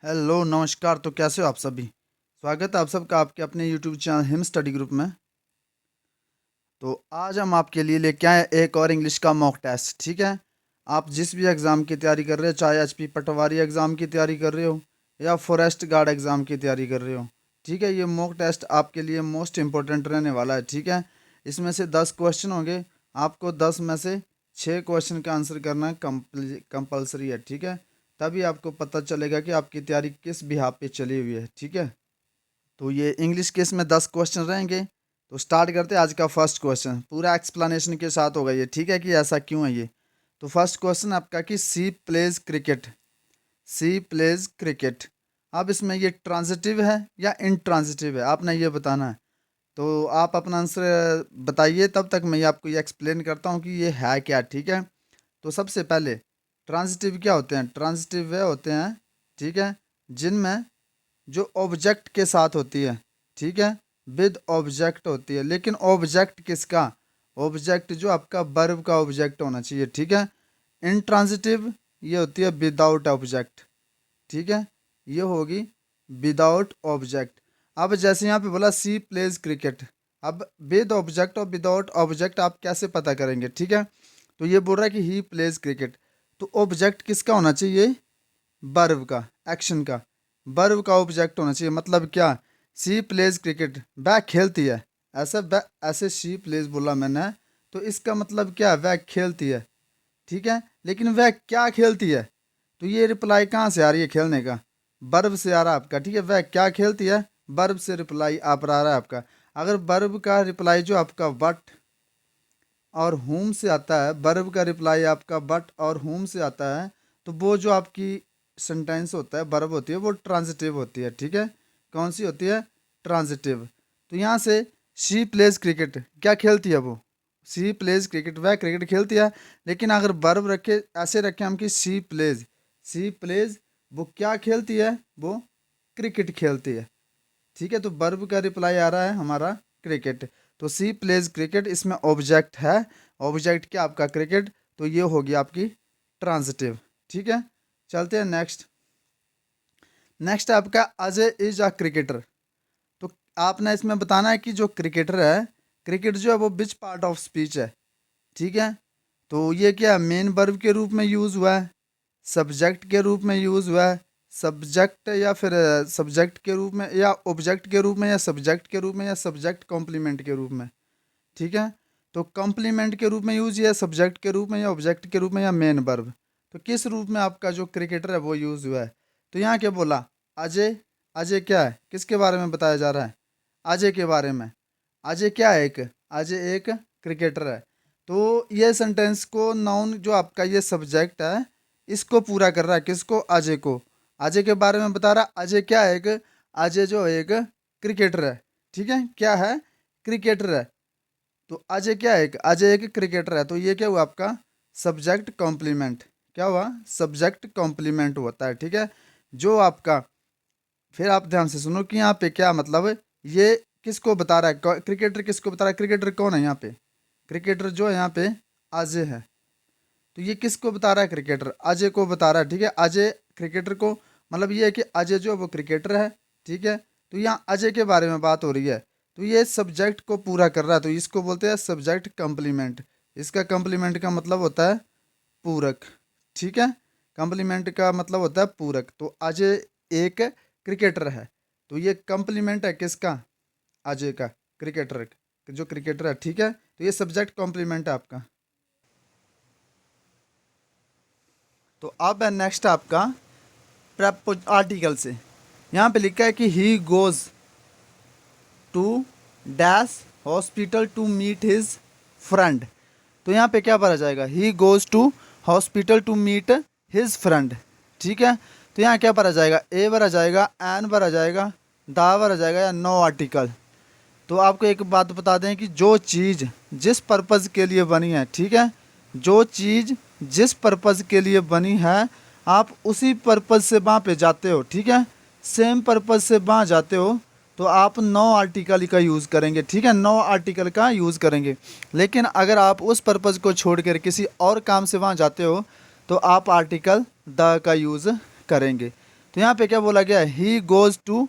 Hello नमस्कार। तो कैसे हो आप सभी? स्वागत है आप सबका आपके अपने YouTube channel him study group में। तो आज हम आपके लिए लेके आए एक और इंग्लिश का मॉक टेस्ट। ठीक है, आप जिस भी एग्ज़ाम की तैयारी कर रहे हो, चाहे एचपी पटवारी एग्ज़ाम की तैयारी कर रहे हो या फॉरेस्ट गार्ड एग्ज़ाम की तैयारी कर रहे हो, ठीक है, ये मॉक टेस्ट आपके लिए मोस्ट इम्पोर्टेंट रहने वाला है। ठीक है, इसमें से 10 क्वेश्चन होंगे, आपको 10 में से 6 क्वेश्चन का आंसर करना कंपलसरी है। ठीक है, तभी आपको पता चलेगा कि आपकी तैयारी किस बिहाफ पे चली हुई है। ठीक है, तो ये इंग्लिश के इसमें 10 क्वेश्चन रहेंगे। तो स्टार्ट करते हैं आज का फर्स्ट क्वेश्चन, पूरा एक्सप्लेनेशन के साथ होगा ये। ठीक है, कि ऐसा क्यों है ये। तो फर्स्ट क्वेश्चन आपका कि सी प्लेज क्रिकेट। सी प्लेज क्रिकेट। अब इसमें ये ट्रांजिटिव है या इंट्रांजिटिव है, आपने ये बताना है। तो आप अपना आंसर बताइए, तब तक मैं ये आपको ये एक्सप्लेन करता हूँ कि ये है क्या। ठीक है, तो सबसे पहले ट्रांजिटिव क्या होते हैं? ट्रांजिटिव वे होते हैं, ठीक है, जिनमें जो ऑब्जेक्ट के साथ होती है, ठीक है, विद ऑब्जेक्ट होती है। लेकिन ऑब्जेक्ट किसका? ऑब्जेक्ट जो आपका वर्ब का ऑब्जेक्ट होना चाहिए। ठीक है, इंट्रांजिटिव ये होती है विदाउट ऑब्जेक्ट। ठीक है, ये होगी विदाउट ऑब्जेक्ट। अब जैसे यहाँ पे बोला सी प्लेज क्रिकेट, अब विद ऑब्जेक्ट और विदाउट ऑब्जेक्ट आप कैसे पता करेंगे? ठीक है, तो ये बोल रहा है कि ही प्लेज क्रिकेट, तो ऑब्जेक्ट किसका होना चाहिए? वर्ब का, एक्शन का, वर्ब का ऑब्जेक्ट होना चाहिए। मतलब क्या? सी प्लेज क्रिकेट, वह खेलती है। ऐसे सी प्लेज बोला मैंने, तो इसका मतलब क्या है? वह खेलती है। ठीक है, लेकिन वह क्या खेलती है? तो ये रिप्लाई कहाँ से आ रही है खेलने का? वर्ब से आ रहा है आपका। ठीक है, वह क्या खेलती है, वर्ब से रिप्लाई आप आ रहा है आपका। अगर वर्ब का रिप्लाई जो आपका बट और होम से आता है, वर्ब का रिप्लाई आपका बट और होम से आता है, तो वो जो आपकी सेंटेंस होता है, वर्ब होती है, वो ट्रांजिटिव होती है। ठीक है, कौन सी होती है? ट्रांजिटिव। तो यहाँ से शी प्लेज क्रिकेट, क्या खेलती है वो? सी प्लेज क्रिकेट, वह क्रिकेट खेलती है। लेकिन अगर वर्ब रखे, ऐसे रखें हम कि सी प्लेज, सी प्लेज, वो क्या खेलती है? वो क्रिकेट खेलती है। ठीक है, तो वर्ब का रिप्लाई आ रहा है हमारा क्रिकेट। तो सी प्लेज क्रिकेट, इसमें ऑब्जेक्ट है। ऑब्जेक्ट क्या आपका? क्रिकेट। तो ये होगी आपकी ट्रांजिटिव। ठीक है, चलते हैं नेक्स्ट। नेक्स्ट है आपका अजय इज अ क्रिकेटर। तो आपने इसमें बताना है कि जो क्रिकेटर है, क्रिकेट जो है वो विच पार्ट ऑफ स्पीच है। ठीक है, तो ये क्या मेन वर्ब के रूप में यूज़ हुआ है, सब्जेक्ट के रूप में यूज़ हुआ है, सब्जेक्ट या फिर सब्जेक्ट के रूप में, या ऑब्जेक्ट के रूप में, या सब्जेक्ट के रूप में, या सब्जेक्ट कॉम्प्लीमेंट के रूप में। ठीक है, तो कॉम्प्लीमेंट के रूप में यूज़, या सब्जेक्ट के रूप में, या ऑब्जेक्ट के रूप में, या मेन वर्ब। तो किस रूप में आपका जो क्रिकेटर है वो यूज़ हुआ है? तो यहाँ क्या बोला? अजय। अजय क्या है? किसके बारे में बताया जा रहा है? अजय के बारे में। अजय क्या है? एक, अजय एक क्रिकेटर है। तो ये सेंटेंस को नाउन जो आपका ये सब्जेक्ट है, इसको पूरा कर रहा है। किसको? अजय को। अजय के बारे में बता रहा। अजय क्या है? एक, अजय जो एक क्रिकेटर है। ठीक है, क्या है? क्रिकेटर है। तो अजय क्या है? एक, अजय एक क्रिकेटर है। तो ये क्या हुआ आपका? Subject compliment. क्या हुआ? सब्जेक्ट कॉम्प्लीमेंट होता है। ठीक है, जो आपका, फिर आप ध्यान से सुनो कि यहाँ पे क्या मतलब है, ये किसको बता रहा है? क्रिकेटर किसको बता रहा है? क्रिकेटर कौन है यहाँ पे? क्रिकेटर जो है यहाँ पे अजय है। तो ये किसको बता रहा है? क्रिकेटर अजय को बता रहा है। ठीक है, अजय क्रिकेटर को, मतलब ये है कि अजय जो है वो क्रिकेटर है। ठीक है, तो यहाँ अजय के बारे में बात हो रही है, तो ये सब्जेक्ट को पूरा कर रहा है, तो इसको बोलते हैं सब्जेक्ट कंप्लीमेंट। इसका कंप्लीमेंट का मतलब होता है पूरक। ठीक है, कंप्लीमेंट का मतलब होता है पूरक। तो अजय एक क्रिकेटर है, तो ये कंप्लीमेंट है किसका? अजय का, क्रिकेटर, जो क्रिकेटर है। ठीक है, तो ये सब्जेक्ट कॉम्प्लीमेंट है आपका। तो अब है नेक्स्ट आपका प्रपोज आर्टिकल से। यहाँ पे लिखा है कि he goes to dash hospital to meet his friend. तो यहाँ पे क्या भरा जाएगा? He goes to hospital to meet his friend. ठीक है, तो यहाँ क्या भरा जाएगा? ए भरा जाएगा, एन भरा जाएगा, दा भरा जाएगा, या नो आर्टिकल। तो आपको एक बात बता दें कि जो चीज़ जिस पर्पज़ के लिए बनी है, ठीक है, जो चीज़ जिस पर्पज़ के लिए बनी है, आप उसी पर्पज़ से वहाँ पे जाते हो। ठीक है, सेम पर्पज़ से वहाँ जाते हो, तो आप नो आर्टिकल का यूज़ करेंगे। ठीक है, नो आर्टिकल का यूज़ करेंगे। लेकिन अगर आप उस पर्पज़ को छोड़कर किसी और काम से वहाँ जाते हो, तो आप आर्टिकल द का यूज़ करेंगे। तो यहाँ पे क्या बोला गया, he goes to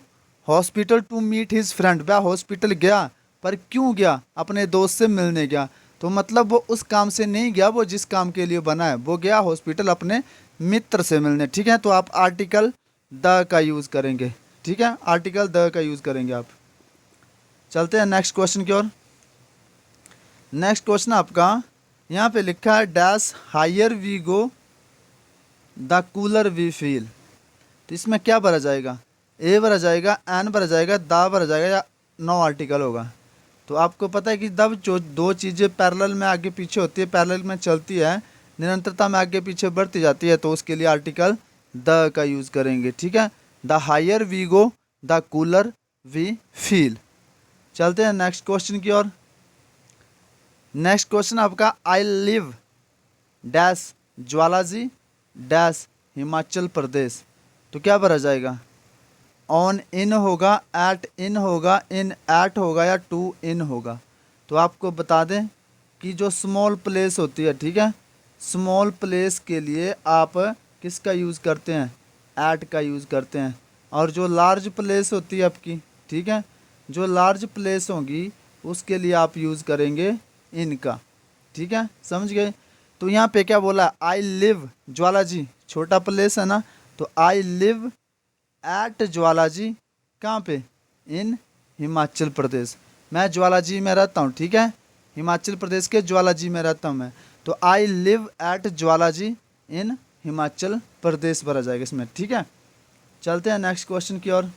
hospital to meet his friend. वह हॉस्पिटल गया, पर क्यों गया, अपने दोस्त से मिलने गया। तो मतलब वो उस काम से नहीं गया, वो जिस काम के लिए बना है, वो गया हॉस्पिटल अपने मित्र से मिलने। ठीक है, तो आप आर्टिकल द का यूज़ करेंगे। ठीक है, आर्टिकल द का यूज़ करेंगे आप। चलते हैं नेक्स्ट क्वेश्चन की ओर। नेक्स्ट क्वेश्चन आपका यहाँ पे लिखा है, dash higher we go the cooler we feel. तो इसमें क्या भरा जाएगा, ए भरा जाएगा, एन भरा जाएगा, दा भरा जाएगा, या नो आर्टिकल होगा। तो आपको पता है कि जब जो दो चीज़ें पैरेलल में आगे पीछे होती है, पैरेलल में चलती है, निरंतरता में आगे पीछे बढ़ती जाती है, तो उसके लिए आर्टिकल द का यूज़ करेंगे। ठीक है, the higher we go the cooler we feel. चलते हैं नेक्स्ट क्वेश्चन की ओर। नेक्स्ट क्वेश्चन आपका, I live dash Jwalaji dash Himachal Pradesh. तो क्या भरा जाएगा, ऑन इन होगा, एट इन होगा, इन एट होगा, या टू इन होगा। तो आपको बता दें कि जो स्मॉल प्लेस होती है, ठीक है, स्मॉल प्लेस के लिए आप किसका यूज़ करते हैं, एट का यूज़ करते हैं। और जो लार्ज प्लेस होती है आपकी, ठीक है, जो लार्ज प्लेस होगी उसके लिए आप यूज़ करेंगे इन का। ठीक है, समझ गए। तो यहाँ पे क्या बोला, आई लिव ज्वालाजी, छोटा प्लेस है ना, तो आई लिव एट ज्वालाजी, कहाँ पे, इन हिमाचल प्रदेश। मैं ज्वालाजी में रहता हूँ, ठीक है, हिमाचल प्रदेश के ज्वालाजी में रहता हूँ मैं। तो आई लिव एट ज्वालाजी इन हिमाचल प्रदेश भरा जाएगा इसमें। ठीक है, चलते हैं नेक्स्ट क्वेश्चन की ओर।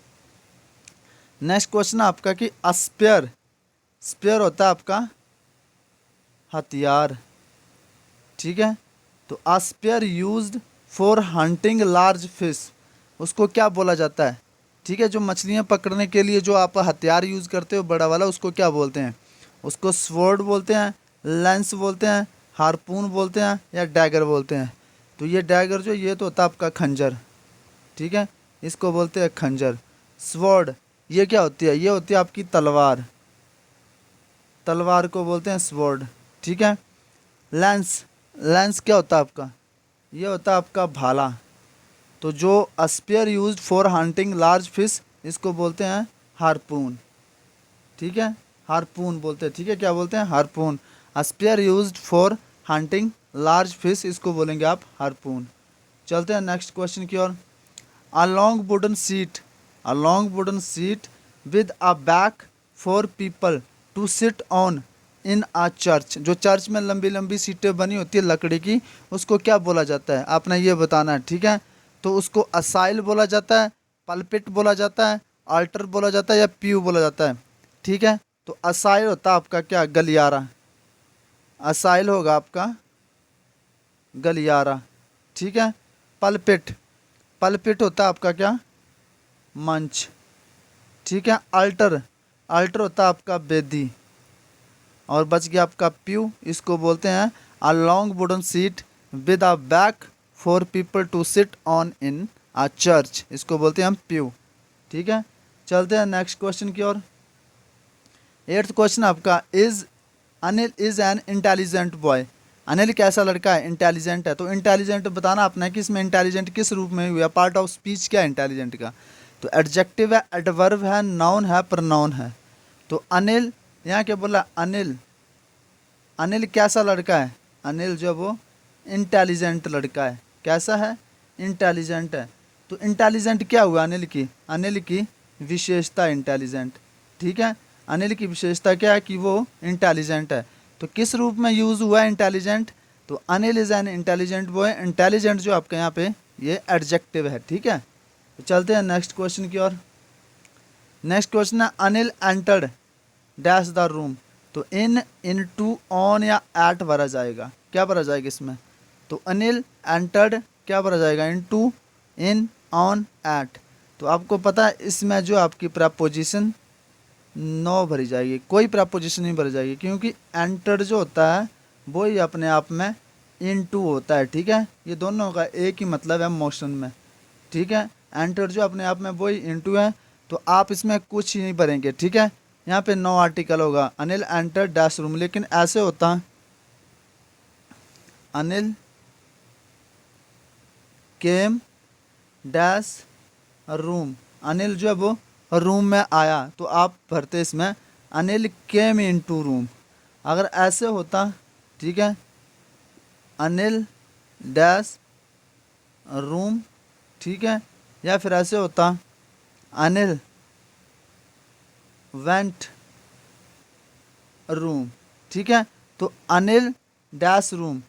नेक्स्ट क्वेश्चन आपका कि स्पेयर, स्पेयर होता है आपका हथियार। ठीक है, तो spear used for hunting large fish, उसको क्या बोला जाता है। ठीक है, जो मछलियाँ पकड़ने के लिए जो आप हथियार यूज़ करते हो बड़ा वाला, उसको क्या बोलते हैं, उसको स्वॉर्ड बोलते हैं, लेंस बोलते हैं, हारपून बोलते हैं, या डैगर बोलते हैं। तो ये डैगर जो ये तो होता है आपका खंजर। ठीक है, इसको बोलते हैं खंजर। स्वॉर्ड ये क्या होती है, ये होती है आपकी तलवार, तलवार को बोलते हैं स्वॉर्ड। ठीक है, लेंस, लेंस क्या होता है आपका, ये होता है आपका भाला। तो जो spear used for hunting large fish, इसको बोलते हैं हारपून। ठीक है, हारपून बोलते हैं। ठीक है, क्या बोलते हैं, harpoon. Spear used for hunting large fish, इसको बोलेंगे आप हारपून। चलते हैं नेक्स्ट क्वेश्चन की ओर। A long wooden seat, a long wooden seat with a back for people to sit on in a church. जो चर्च में लंबी लंबी सीटें बनी होती है लकड़ी की, उसको क्या बोला जाता है, आपने ये बताना है। ठीक है, तो उसको असाइल बोला जाता है, पल्पिट बोला जाता है, अल्टर बोला जाता है, या पीयू बोला जाता है। ठीक है, तो असाइल होता है आपका क्या, गलियारा। असाइल होगा आपका गलियारा। ठीक है, पल्पिट, पल्पिट होता है आपका क्या, मंच। ठीक है, अल्टर, अल्टर होता है आपका बेदी। और बच गया आपका प्यू, इसको बोलते हैं a long wooden seat with a back for people to sit on in a church, इसको बोलते हैं हम प्यू। ठीक है, चलते हैं नेक्स्ट क्वेश्चन की ओर। एट्थ क्वेश्चन आपका, is Anil is an intelligent boy. Anil कैसा लड़का है, इंटेलिजेंट है। तो इंटेलिजेंट बताना अपना है कि इसमें इंटेलिजेंट किस रूप में हुआ, पार्ट ऑफ स्पीच क्या है इंटेलिजेंट का। तो एडजेक्टिव है, एडवर्ब है, नाउन है, प्रोनाउन है। तो अनिल, यहाँ क्या बोला, अनिल, अनिल कैसा लड़का है, अनिल जो वो इंटेलिजेंट लड़का है। कैसा है, इंटेलिजेंट है। तो इंटेलिजेंट क्या हुआ अनिल की, अनिल की विशेषता इंटेलिजेंट। ठीक है, अनिल की विशेषता क्या है कि वो इंटेलिजेंट है। तो किस रूप में यूज़ हुआ है इंटेलिजेंट, तो Anil is an intelligent boy. Intelligent जो आपके यहाँ पे ये एडजेक्टिव है। ठीक है, तो चलते हैं नेक्स्ट क्वेश्चन की ओर। नेक्स्ट क्वेश्चन है, Anil entered dash the room. तो इन, इन टू, ऑन या एट भरा जाएगा। क्या भरा जाएगा इसमें, तो अनिल एंटर्ड क्या भरा जाएगा, इन टू, इन, ऑन, एट। तो आपको पता है इसमें जो आपकी प्रपोजिशन नो भरी जाएगी, कोई प्रपोजिशन नहीं भरी जाएगी, क्योंकि एंटर्ड जो होता है वो ही अपने आप में इन टू होता है। ठीक है, ये दोनों का एक ही मतलब है मोशन में। ठीक है, एंटर जो अपने आप में वही इनटू है, तो आप इसमें कुछ ही नहीं भरेंगे। ठीक है, यहाँ पे नो आर्टिकल होगा, अनिल एंटर डैश रूम। लेकिन ऐसे होता है, अनिल केम डैश रूम, अनिल जो है वो रूम में आया, तो आप भरते इसमें अनिल केम इनटू रूम। अगर ऐसे होता, ठीक है, अनिल डैश रूम, ठीक है, या फिर ऐसे होता अनिल वेंट रूम, ठीक है। तो Anil dash room,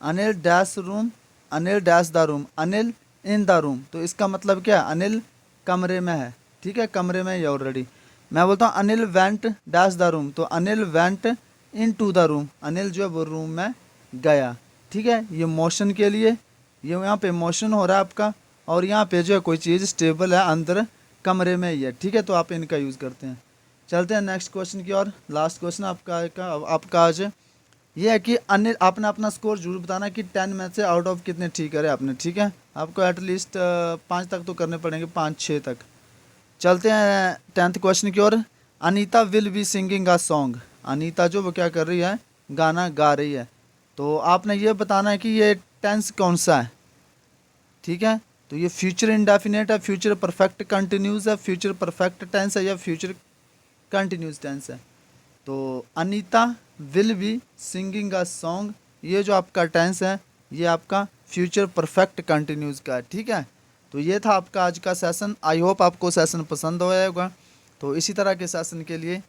Anil dash room, Anil dash the room, Anil in the room. तो इसका मतलब क्या है, अनिल कमरे में है, ठीक है, कमरे में ही ऑलरेडी। मैं बोलता हूँ Anil went dash the room, तो Anil went into the room, Anil जो है वो रूम में गया, ठीक है। ये मोशन के लिए, ये यहाँ पे मोशन हो रहा है आपका, और यहाँ पे जो है कोई चीज़ स्टेबल है अंदर कमरे में ही है, ठीक है। तो आप इनका यूज़ करते हैं। चलते हैं नेक्स्ट क्वेश्चन की ओर। लास्ट क्वेश्चन आपका आज ये है कि अनिल, आपने अपना स्कोर जरूर बताना कि 10 में से आउट ऑफ कितने ठीक करे आपने, ठीक है। आपको एटलीस्ट 5 तक तो करने पड़ेंगे, 5-6 तक। चलते हैं 10th क्वेश्चन की ओर। Anita will be singing a song, Anita जो वो क्या कर रही है, गाना गा रही है। तो आपने ये बताना है कि ये टेंस कौन सा है, ठीक है। तो ये फ्यूचर इंडेफिनेट है, फ्यूचर परफेक्ट कंटिन्यूस है, फ्यूचर परफेक्ट टेंस है, या फ्यूचर कंटिन्यूस टेंस है। तो Anita will be singing a song, ये जो आपका टेंस है ये आपका फ्यूचर परफेक्ट कंटिन्यूस का है, ठीक है। तो ये था आपका आज का सेशन। आई होप आपको सेशन पसंद आया होगा। तो इसी तरह के सेशन के लिए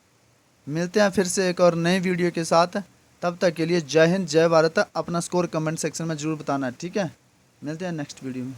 मिलते हैं फिर से एक और नए वीडियो के साथ। तब तक के लिए जय हिंद, जय भारत। अपना स्कोर कमेंट सेक्शन में ज़रूर बताना है, ठीक है। मिलते हैं नेक्स्ट वीडियो में।